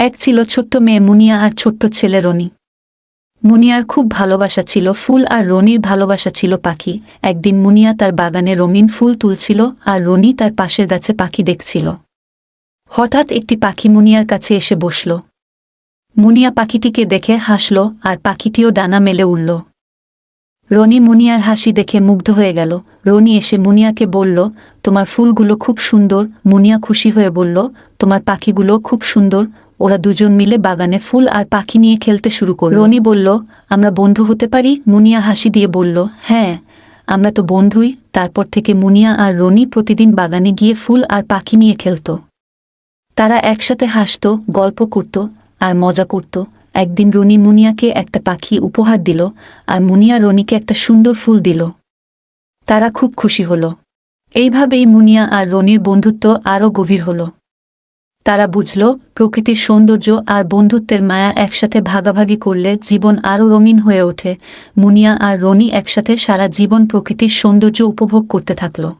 এক ছিল ছোট্ট মেয়ে মুনিয়া আর ছোট্ট ছেলে রনি। মুনিয়ার খুব ভালোবাসা ছিল ফুল আর রনির ভালোবাসা ছিল পাখি। একদিন মুনিয়া তার বাগানে রঙিন ফুল তুলছিল আর রনি তার পাশের গাছে পাখি দেখছিল। হঠাৎ একটি পাখি মুনিয়ার কাছে এসে বসল। মুনিয়া পাখিটিকে দেখে হাসল আর পাখিটিও ডানা মেলে উড়ল। রনি মুনিয়ার হাসি দেখে মুগ্ধ হয়ে গেল। রনি এসে মুনিয়াকে বলল, তোমার ফুলগুলো খুব সুন্দর। মুনিয়া খুশি হয়ে বলল, তোমার পাখিগুলো খুব সুন্দর। ওরা দুজন মিলে বাগানে ফুল আর পাখি নিয়ে খেলতে শুরু করল। রনি বলল, আমরা বন্ধু হতে পারি? মুনিয়া হাসি দিয়ে বলল, হ্যাঁ, আমরা তো বন্ধুই। তারপর থেকে মুনিয়া আর রনি প্রতিদিন বাগানে গিয়ে ফুল আর পাখি নিয়ে খেলত। তারা একসাথে হাসত, গল্প করত আর মজা করত। একদিন রনি মুনিয়াকে একটা পাখি উপহার দিল আর মুনিয়া রনিকে একটা সুন্দর ফুল দিল। তারা খুব খুশি হল। এইভাবেই মুনিয়া আর রনির বন্ধুত্ব আরও গভীর হল। তারা বুঝল, প্রকৃতির সৌন্দর্য আর বন্ধুত্বের মায়া একসাথে ভাগাভাগি করলে জীবন আরও রঙিন হয়ে ওঠে। মুনিয়া আর রনি একসাথে সারা জীবন প্রকৃতির সৌন্দর্য উপভোগ করতে থাকল।